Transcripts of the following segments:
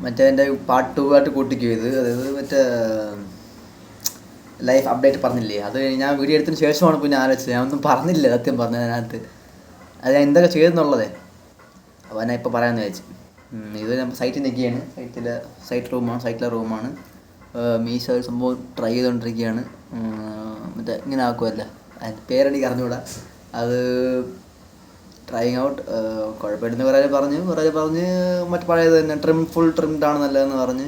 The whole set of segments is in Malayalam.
മറ്റേ എൻ്റെ പാർട്ട് 2 ആയിട്ട് കൂട്ടിക്കും ഇത്. അതായത് മറ്റേ ലൈഫ് അപ്ഡേറ്റ് പറഞ്ഞില്ലേ, അത് ഞാൻ വീഡിയോ എടുത്തതിന് ശേഷമാണ് പിന്നെ ആലോചിച്ചത്. ഞാൻ ഒന്നും പറഞ്ഞില്ല സത്യം പറഞ്ഞതിനകത്ത്, അത് ഞാൻ എന്തൊക്കെ ചെയ്തെന്നുള്ളതേ. അപ്പോൾ ഞാൻ ഇപ്പോൾ പറയാമെന്ന് വിചാരിച്ചു. ഇത് നമ്മൾ സൈറ്റിൽ നിൽക്കുകയാണ്. സൈറ്റിലെ റൂമാണ്. മീശോ ഒരു സംഭവം ട്രൈ ചെയ്തുകൊണ്ടിരിക്കുകയാണ്. മറ്റേ ഇങ്ങനെ ആക്കുമല്ല, അതിൻ്റെ പേരെനിക്ക് അറിഞ്ഞുകൂടാ. അത് ട്രൈങ് ഔട്ട്. കുഴപ്പമില്ലെന്ന് കുറേ പറഞ്ഞ് മറ്റേ പഴയത് തന്നെ ഫുൾ ട്രിംഡാണ് നല്ലതെന്ന് പറഞ്ഞ്.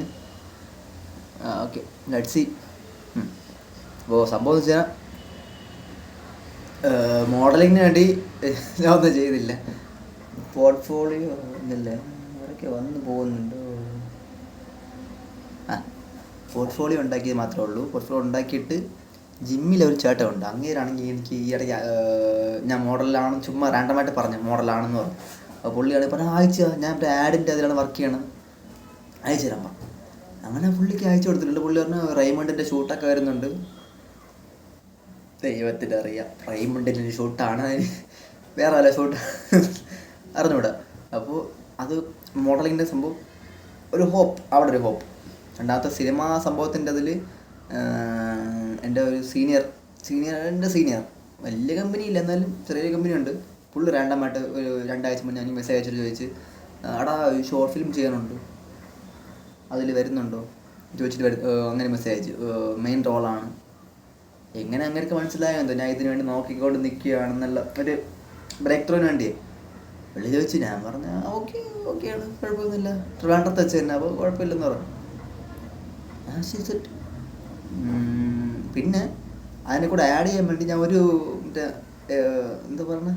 Okay, let's see. അപ്പോൾ സംഭവം എന്ന് വെച്ചാൽ മോഡലിങ്ങിന് വേണ്ടി ഞാൻ ഒന്നും ചെയ്തില്ല. പോർട്ട്ഫോളിയോ ഒന്നുമില്ല, അവരൊക്കെ വന്ന് പോകുന്നുണ്ടോ. പോർട്ട്ഫോളിയോ ഉണ്ടാക്കിയത് മാത്രമേ ഉള്ളൂ. പോർട്ട്ഫോളിയോ ഉണ്ടാക്കിയിട്ട് ജിമ്മിലൊരു ചേട്ടനുണ്ട്, അങ്ങേരാണെങ്കിൽ എനിക്ക് ഈ ഇടയ്ക്ക് ഞാൻ മോഡലാണ് ചുമ്മാ റാൻഡമായിട്ട് പറഞ്ഞു മോഡലാണെന്ന് പറഞ്ഞു. അപ്പോൾ പുള്ളിയാണെങ്കിൽ പറഞ്ഞാൽ ഞാൻ മറ്റേ ആഡിൻ്റെ അതിലാണ് വർക്ക് ചെയ്യണം, അയച്ചു തരാൻ പറഞ്ഞു. അങ്ങനെ പുള്ളിക്ക് അയച്ചു കൊടുത്തിട്ടുണ്ട്. പുള്ളി പറഞ്ഞു റൈമണ്ടിൻ്റെ ഷൂട്ടൊക്കെ വരുന്നുണ്ട്. ദൈവത്തിൻ്റെ അറിയാം, റൈമണ്ടിൻ്റെ ഷൂട്ടാണ്, വേറെ വല്ല ഷൂട്ട് അറിഞ്ഞൂടാ. അപ്പോൾ അത് മോഡലിങ്ങിൻ്റെ സംഭവം ഒരു ഹോപ്പ്, അവിടെ ഒരു ഹോപ്പ്. രണ്ടാമത്തെ സിനിമ സംഭവത്തിൻ്റെ അതിൽ എൻ്റെ ഒരു സീനിയർ വലിയ കമ്പനിയില്ല, എന്നാലും ചെറിയൊരു കമ്പനിയുണ്ട്. പുള്ളി റാൻഡമായിട്ട് ഒരു 2 ആഴ്ച മുന്നേ ഞാൻ മെസ്സേജ് അയച്ചിട്ട് ചോദിച്ച്, അടാ ഷോർട്ട് ഫിലിം ചെയ്യാനുണ്ട്, അതിൽ വരുന്നുണ്ടോ ചോദിച്ചിട്ട് അങ്ങനെ മെസ്സേജ് അയച്ചു. മെയിൻ റോളാണ്. എങ്ങനെ അങ്ങനെയൊക്കെ മനസ്സിലായോ ഞാൻ ഇതിനു വേണ്ടി നോക്കിക്കൊണ്ട് നിൽക്കുകയാണെന്നുള്ള ഒരു ബ്രേക്ക് ത്രൂവിന് വേണ്ടിയേ. പുള്ളി ചോദിച്ചു, ഞാൻ പറഞ്ഞ ഓക്കെയാണ്, കുഴപ്പമൊന്നുമില്ല, ട്രിവാൻഡ്രത്ത് വെച്ച് തന്നെ, അപ്പോൾ കുഴപ്പമില്ലെന്ന് പറഞ്ഞു. പിന്നെ അതിനെ കൂടെ ആഡ് ചെയ്യാൻ വേണ്ടി ഞാൻ ഒരു മറ്റേ എന്താ പറഞ്ഞ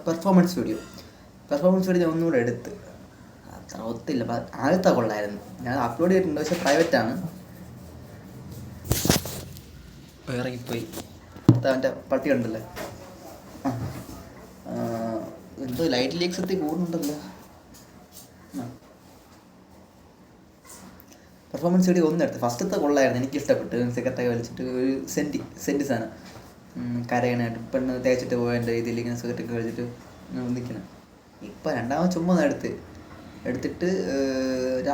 പെർഫോമൻസ് വീഡിയോ ഞാൻ ഒന്നുകൂടെ എടുത്ത്. അത്ര ഒത്തില്ല, ആദ്യത്തെ കൊള്ളായിരുന്നു. ഞാൻ അപ്ലോഡ് ചെയ്തിട്ടുണ്ട്, പക്ഷെ പ്രൈവറ്റാണ്. ഇറങ്ങിപ്പോയി അവൻ്റെ പട്ടി ഉണ്ടല്ലേ. എന്തോ ലൈറ്റ് ലീക്സ് എത്തി കൂടുന്നുണ്ടല്ലോ. Performance video ഒന്നെടുത്ത്. ഫസ്റ്റത്തെ കൊള്ളായിരുന്നു, എനിക്കിഷ്ടപ്പെട്ടു. സിഗരറ്റൊക്കെ വലിച്ചിട്ട് ഒരു സെൻറ്റി സാധനം, കരയണായിട്ട് പെണ്ണ് തേച്ചിട്ട് പോയതിൻ്റെ രീതിയിൽ ഇങ്ങനെ സിഗരറ്റൊക്കെ വലിച്ചിട്ട് നിൽക്കണം. ഇപ്പം രണ്ടാമത് ചുമ്മാ എടുത്തിട്ട്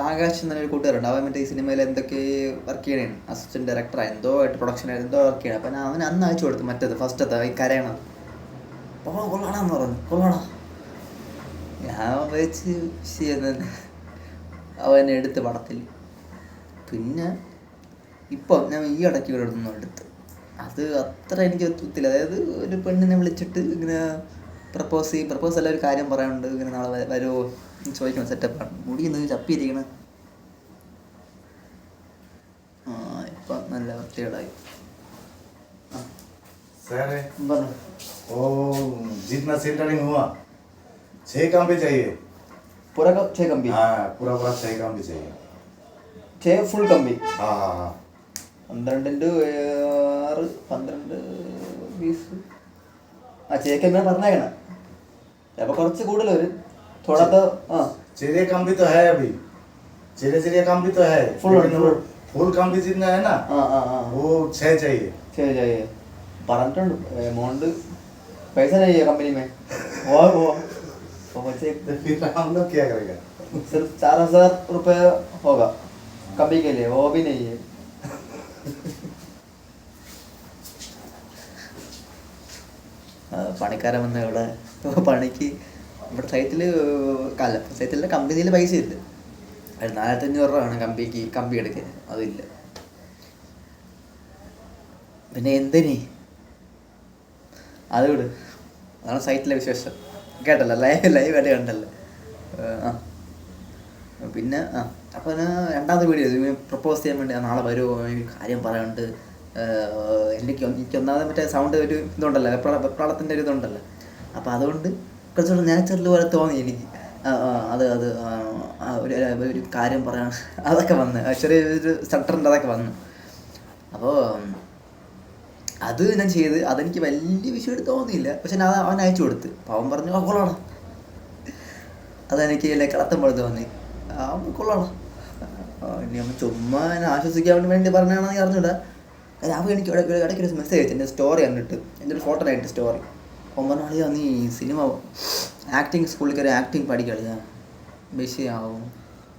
ആകാശ് എന്നൊരു കൂട്ടുകാരുണ്ട്. അവൻ മറ്റേ ഈ സിനിമയിൽ എന്തൊക്കെ വർക്ക് ചെയ്യണേ, അസിസ്റ്റൻറ്റ് ഡയറക്ടറാണ് എന്തോ ആയിട്ട്, പ്രൊഡക്ഷനായിട്ട് എന്തോ വർക്ക് ചെയ്യണം. അപ്പം അവൻ അന്ന് അയച്ചു കൊടുത്തു മറ്റേത് ഫസ്റ്റത്തെ ഈ കരയണം. കൊള്ളാണെന്ന് പറഞ്ഞു, കൊള്ളാടാ. ഞാൻ വെച്ച് അവൻ എടുത്ത് പടത്തിൽ. പിന്നെ ഇപ്പം ഞാൻ ഈ ഇടയ്ക്ക് ഇവിടെയൊന്നും എടുത്ത്, അത് അത്ര എനിക്ക് ഒത്തില്ല. അതായത് ഒരു പെണ്ണിനെ വിളിച്ചിട്ട് ഇങ്ങനെ പ്രപ്പോസ് അല്ല, ഒരു കാര്യം പറയാനുണ്ട്, ഇങ്ങനെ നാളെ വരുമോ ചോദിക്കണം. സെറ്റപ്പാണ്. മുടി എന്തെങ്കിലും ചപ്പിയിരിക്കണ. ഇപ്പം നല്ല വൃത്തികേടായി. जितना सेंटरिंग हुआ 6 काम भी चाहिए, पूरा 6 कम भी। हाँ पूरा 6 काम भी चाहिए, 6 ഫുൾ കമ്പി. हाँ 12 into 6 12 20. ചേക്കമ്മ പറഞ്ഞേക്കണം. അപ്പോൾ കുറച്ച് കൂടുതൽ വരും. थोड़ा तो चेहरे काम भी तो है, अभी चेहरे काम भी तो है, फुल काम भी जितना है ना, वो 6 चाहिए. പറഞ്ഞിട്ടുണ്ട് എമൗണ്ട്, पैसा नहीं है कंपनी में, वो फिर हम लोग क्या करेगा? सिर्फ 4,000 रुपये होगा कभी के लिए, वो भी नहीं है. പണിക്കാരൻ വന്ന ഇവിടെ പണിക്ക് ഇവിടെ സൈറ്റിലെ കമ്പനിയിൽ പൈസ ഇല്ല. 4,500 രൂപയാണ് കമ്പി എടുക്കാൻ, അതില്ല. പിന്നെ എന്തിനീ അത് വിട്, അതാണ് സൈറ്റിലെ വിശേഷം. കേട്ടല്ലോ, ലൈവായിട്ട് കണ്ടല്ലോ. പിന്നെ അപ്പോൾ രണ്ടാമത്തെ വീഡിയോ പ്രപ്പോസ് ചെയ്യാൻ വേണ്ടി നാളെ വരുമോ, എനിക്ക് കാര്യം പറയാനുണ്ട്. എനിക്ക് ഒന്നാമത് മറ്റേ സൗണ്ട് ഒരു ഇതുണ്ടല്ലോ, വെപ്രാളത്തിൻ്റെ ഒരു ഇതുണ്ടല്ലോ. അപ്പോൾ അതുകൊണ്ട് കുറച്ചുകൂടെ നാച്ചുറൽ പോലെ തോന്നി എനിക്ക്. ഒരു കാര്യം പറയാൻ അതൊക്കെ വന്ന്, ചെറിയൊരു സ്റ്റട്ടറിൻ്റെ അതൊക്കെ വന്ന്. അപ്പോൾ അത് ഞാൻ ചെയ്ത്, അതെനിക്ക് വലിയ വിഷയമായിട്ട് തോന്നിയില്ല. പക്ഷെ ഞാൻ അവൻ അയച്ചു കൊടുത്ത്. അപ്പോൾ അവൻ പറഞ്ഞു കൊള്ളാടാ. അതെനിക്ക് കളത്തുമ്പോൾ തോന്നി, കൊള്ളാടാ. ഇനി നമ്മൾ ചുമ്മാ എന്നെ ആശ്വസിക്കാൻ വേണ്ടി പറഞ്ഞാണെന്ന് അറിഞ്ഞൂടാ. അവൻ എനിക്ക് ഇടയ്ക്കൊരു മെസ്സേജ് അയച്ചു, എൻ്റെ സ്റ്റോറി കണ്ടിട്ട്, എൻ്റെ ഒരു ഫോട്ടോ ആയിട്ട് സ്റ്റോറി. അവൻ പറഞ്ഞാൽ നീ സിനിമ ആക്ടിങ് സ്കൂളിൽ കയറി ആക്ടിങ് പഠിക്കളിയാ, വിഷയമാവും.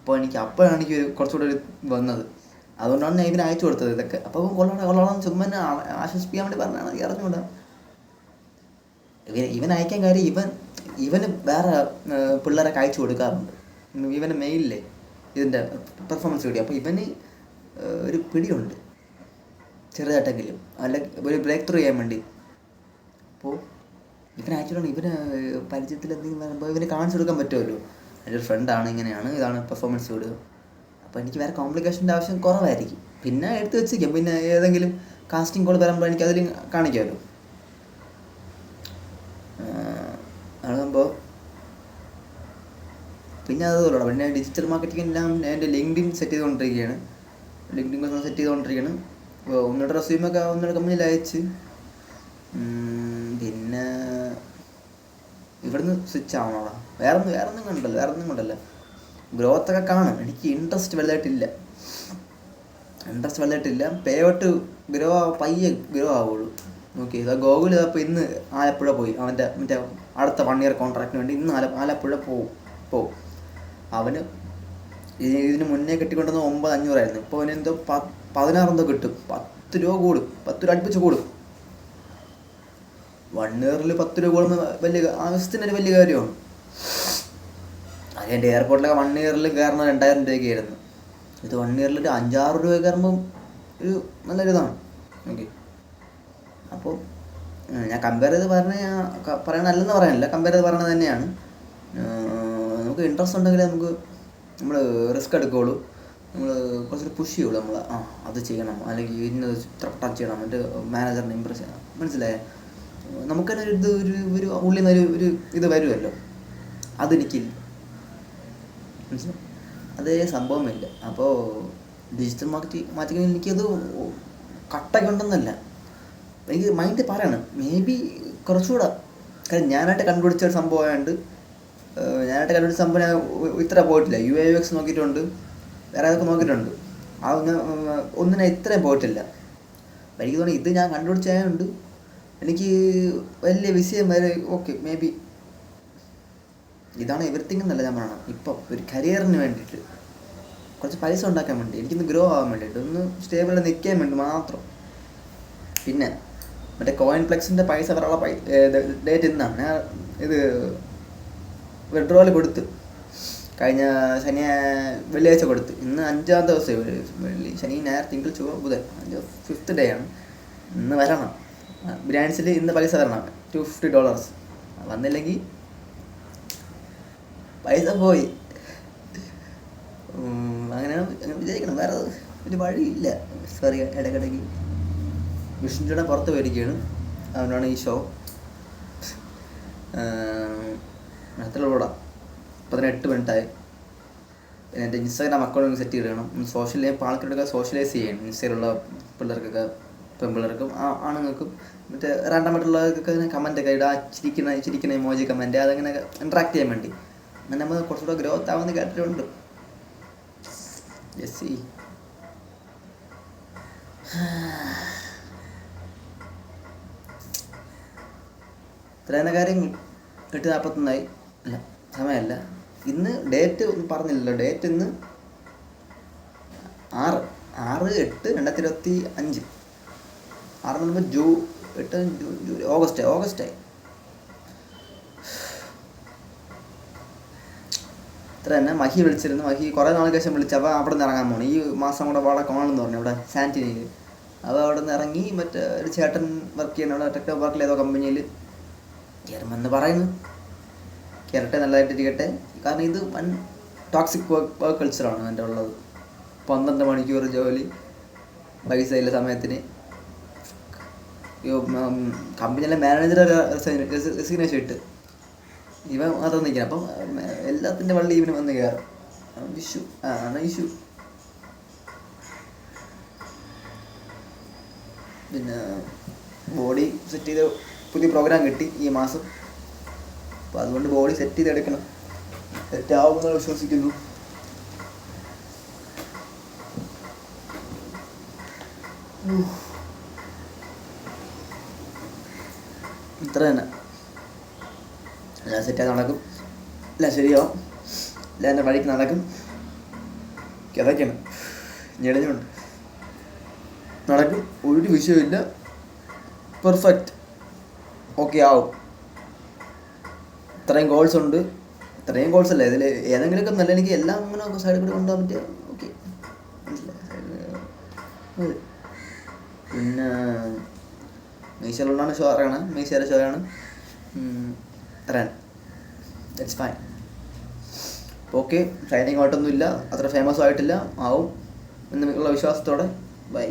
അപ്പോൾ അപ്പോഴാണ് എനിക്ക് കുറച്ചുകൂടെ ഒരു വന്നത്. അതുകൊണ്ടാണ് ഞാൻ ഇതിന് അയച്ചു കൊടുത്തത് ഇതൊക്കെ. അപ്പോൾ കൊള്ളണം ചുമ്മാ എന്നെ ആശ്വസിപ്പിക്കാൻ വേണ്ടി പറഞ്ഞാണ്, ഈ അറിഞ്ഞുകൂടാ. ഇവൻ അയക്കാൻ കാര്യം ഇവന് വേറെ പിള്ളേരൊക്കെ അയച്ചു കൊടുക്കാറുണ്ട്. ഇവൻ്റെ മെയിലിലെ ഇതിൻ്റെ പെർഫോമൻസ് വീഡിയോ. അപ്പോൾ ഇവന് ഒരു പിടിയുണ്ട് ചെറുതായിട്ടെങ്കിലും, അല്ല ഒരു ബ്രേക്ക് ത്രൂ ചെയ്യാൻ വേണ്ടി. അപ്പോൾ ഇവൻ അയച്ചിട്ടുണ്ട്. ഇവന് പരിചയത്തിൽ എന്തെങ്കിലും വരുമ്പോൾ ഇവന് കാണിച്ചു കൊടുക്കാൻ പറ്റുമല്ലോ, എൻ്റെ ഒരു ഫ്രണ്ടാണ്, ഇങ്ങനെയാണ്, ഇതാണ് പെർഫോമൻസ് വീഡിയോ. അപ്പോൾ എനിക്ക് വേറെ കോംപ്ലിക്കേഷൻ്റെ ആവശ്യം കുറവായിരിക്കും. പിന്നെ എടുത്ത് വെച്ചിരിക്കാം. പിന്നെ ഏതെങ്കിലും കാസ്റ്റിംഗ് കോൾ വരുമ്പോൾ എനിക്ക് അതിൽ കാണിക്കാമല്ലോ. അതാകുമ്പോൾ പിന്നെ അതുപോലെ പിന്നെ ഡിജിറ്റൽ മാർക്കറ്റിംഗെല്ലാം എൻ്റെ ലിങ്ക്ഡിൻ സെറ്റ് ചെയ്തുകൊണ്ടിരിക്കുകയാണ്. അപ്പോൾ ഒന്നുകൂടെ റെസ്യൂമൊക്കെ ഒന്നുകൂടെ കമ്പനിയിൽ അയച്ച് പിന്നെ ഇവിടുന്ന് സ്വിച്ച് ആവണോടാ. വേറൊന്നും കൊണ്ടല്ല. ഗ്രോത്തൊക്കെ കാണും. എനിക്ക് ഇൻട്രസ്റ്റ് വലുതായിട്ടില്ല. പേ ഔട്ട് പയ്യെ ഗ്രോ ആവുള്ളൂ. ഓക്കെ, ഇതാ ഗോകുൽ അപ്പോൾ ഇന്ന് ആലപ്പുഴ പോയി. അവൻ്റെ മറ്റേ അടുത്ത 1 year കോൺട്രാക്റ്റിന് വേണ്ടി ഇന്ന് ആലപ്പുഴ പോവും. അവന് ഇതിന് മുന്നേ കിട്ടിക്കൊണ്ടുവന്ന 9,500 ഇപ്പോൾ അവന് എന്തോ 16 കിട്ടും. 10 രൂപ കൂടും, 10 രൂപ അടുപ്പിച്ച് കൂടും. 1 year 10 രൂപ കൂടുമ്പോൾ വലിയ ആവശ്യത്തിനൊരു വലിയ കാര്യമാണ്. അതിൻ്റെ എയർപോർട്ടിലൊക്കെ 1 year കയറുന്ന 2,000 രൂപയ്ക്കായിരുന്നു. ഇത് 1 year ഒരു 5-6 രൂപ കയറുമ്പം ഒരു നല്ലൊരിതാണ്. ഓക്കെ, അപ്പോൾ ഞാൻ കമ്പയർ ചെയ്ത് പറയണല്ലെന്ന് പറയാനില്ല, കമ്പയർ ചെയ്ത് പറയണത് തന്നെയാണ്. നമുക്ക് ഇൻട്രസ്റ്റ് ഉണ്ടെങ്കിൽ നമ്മൾ റിസ്ക് എടുക്കുകയുള്ളൂ. നമ്മൾ കുറച്ചൊരു പുഷ് ചെയ്യുള്ളൂ. നമ്മൾ അത് ചെയ്യണം, അല്ലെങ്കിൽ ഇന്നത് ടച്ച് ചെയ്യണം, എൻ്റെ മാനേജറിനെ ഇമ്പ്രസ് ചെയ്യണം. മനസ്സിലായേ? നമുക്ക് തന്നെ ഒരു ഉള്ളിൽ നിന്ന് ഒരു ഇത് വരുമല്ലോ. അതെനിക്കില്ല, മനസ്സിലായി? അതേ സംഭവമില്ല. അപ്പോൾ ഡിജിറ്റൽ മാർക്കറ്റിംഗ് എനിക്കത് കട്ടൊക്കെ ഉണ്ടെന്നല്ല, എനിക്ക് മൈൻഡ് പറയണം. മേ ബി കുറച്ചുകൂടെ, കാരണം ഞാനായിട്ട് കണ്ടുപിടിച്ച ഒരു സംഭവമായതുകൊണ്ട് ഞാൻ ഇത്ര പോയിട്ടില്ല. UX നോക്കിയിട്ടുണ്ട്, വേറെ അതൊക്കെ നോക്കിയിട്ടുണ്ട്. ഒന്നിനെ ഇത്രയും പോയിട്ടില്ല. എനിക്ക് തോന്നി ഇത് ഞാൻ കണ്ടുപിടിച്ചായതുകൊണ്ട് എനിക്ക് വലിയ വിഷയം വരെ. ഓക്കെ, മേ ബി ഇതാണ് എവറിത്തിങ് എന്നല്ല ഞാൻ പറയണം. ഇപ്പം ഒരു കരിയറിന് വേണ്ടിയിട്ട്, കുറച്ച് പൈസ ഉണ്ടാക്കാൻ വേണ്ടി, എനിക്കൊന്ന് ഗ്രോ ആവാൻ വേണ്ടിയിട്ട്, ഒന്ന് സ്റ്റേബിളായി നിൽക്കാൻ വേണ്ടി മാത്രം. പിന്നെ മറ്റേ കോയിൻപ്ലെക്സിൻ്റെ പൈസ വരാനുള്ള ഡേറ്റ് ഇന്നാണ്. ഞാൻ ഇത് വിഡ്രോവൽ കൊടുത്ത് കഴിഞ്ഞ വെള്ളിയാഴ്ച കൊടുത്ത്. ഇന്ന് 5ാം ദിവസം, ശനി ഞായർ തിങ്കൾ ചൊവ്വ ബുധൻ, 5th ഡേ ആണ്. ഇന്ന് വരണം. ബ്രാൻഡ്സിൽ ഇന്ന് പൈസ വരണം, $250. വന്നില്ലെങ്കിൽ പൈസ പോയി. അങ്ങനെ വിചാരിക്കണം. വേറെ ഒരു വഴിയില്ല. സോറി, ഇടയ്ക്കിടയ്ക്ക് വിഷ്ണുചേട്ടൻ പുറത്ത് പോയിരിക്കുകയാണ്. അവനാണ് ഈ ഷോ. അത്രയുള്ളൂടാ. 18 മിനിറ്റായി. പിന്നെ എൻ്റെ ഇൻസ്റ്റാഗ്രാം അക്കൗണ്ട് സെറ്റ് ചെയ്തിടണം. ആൾക്കാരോടൊക്കെ സോഷ്യലൈസ് ചെയ്യണം. ഇൻസ്റ്റയിലുള്ള പിള്ളേർക്കൊക്കെ, പെൺപിള്ളേർക്കും ആണുങ്ങൾക്കും മറ്റേ റാൻഡമായിട്ടുള്ളവർക്കൊക്കെ കമൻറ്റൊക്കെ ഇടുക. ചിരിക്കുന്ന ഇമോജി കമൻറ്റ്, അതങ്ങനെ ഇൻട്രാക്ട് ചെയ്യാൻ വേണ്ടി. അങ്ങനെ നമ്മൾ കുറച്ചുകൂടെ ഗ്രോത്ത് ആവുമെന്ന് കേട്ടിട്ടുണ്ട്. ജെസ്സി ഇത്രയും കാര്യങ്ങൾ. 8:41 അല്ല, സമയമല്ല. ഇന്ന് ഡേറ്റ് ഒന്നും പറഞ്ഞില്ലല്ലോ. ഡേറ്റ് ഇന്ന് 6/8/2025. 6 ഇത്ര തന്നെ. മഹി വിളിച്ചിരുന്നു. മഹി കുറേ നാൾക്ക് ശേഷം വിളിച്ചപ്പോൾ അവിടെ നിന്ന് ഇറങ്ങാൻ പോകണം. ഈ മാസം കൂടെ അവിടെ കാണുമെന്ന് പറഞ്ഞു, ഇവിടെ സാന്റിനിയിൽ. അപ്പോൾ അവിടെ നിന്ന് ഇറങ്ങി മറ്റേ ഒരു ചേട്ടൻ വർക്ക് ചെയ്യണം അവിടെ, ടെക്നോ പാർക്കിൽ ഏതോ കമ്പനിയിൽ കയറുമെന്ന് പറയുന്നു. കയറട്ടെ, നല്ലതായിട്ടിരിക്കട്ടെ. കാരണം ഇത് വൺ ടോക്സിക് വർക്ക് കൾച്ചറാണ് എൻ്റെ ഉള്ളത്. 12 മണിക്കൂർ ജോലി, പൈസ ഇല്ല സമയത്തിന്. കമ്പനിയിലെ മാനേജർ റെസിഗ്നേഷൻ ഇട്ട് ഇവൻ മാത്രം നിൽക്കണം. അപ്പം എല്ലാത്തിൻ്റെ വള്ളി ഇവന് വന്ന് കയറും. ഇഷ്യൂ ആണ് ഇഷ്യൂ. പിന്നെ ബോഡി സെറ്റ് ചെയ്ത് പുതിയ പ്രോഗ്രാം കിട്ടി ഈ മാസം. അപ്പോൾ അതുകൊണ്ട് ബോഡി സെറ്റ് ചെയ്തെടുക്കണം. സെറ്റാവുമെന്ന് വിശ്വസിക്കുന്നു. ഇത്ര തന്നെ. എല്ലാം സെറ്റായി നടക്കും. എല്ലാം ശരിയാവും. എല്ലാം എൻ്റെ വഴിക്ക് നടക്കും. അതൊക്കെയാണ് ഞെളിഞ്ഞുണ്ട്. നടക്കും, ഒരു വിഷയമില്ല, പെർഫെക്റ്റ്, ഓക്കെ ആവും. ഇത്രയും ഗോൾസ് ഉണ്ട്, ഇത്രയും ഗോൾസ് അല്ലേ ഇതിൽ ഏതെങ്കിലുമൊക്കെ നല്ല, എനിക്ക് എല്ലാം അങ്ങനെ സൈഡിൽ കൂടെ കൊണ്ടുപോകാൻ പറ്റിയ ഓക്കെ, മനസ്സിലായി. പിന്നെ മീശയിലുള്ളതാണ് ഷോ അറിയണം, മീശയുടെ ഷോ ആണ് run, that's fine. Okay, shining ആയിട്ടൊന്നുമില്ല, അത്ര ഫേമസ് ആയിട്ടില്ല, ആവും എന്നുള്ള വിശ്വാസത്തോടെ ബൈ.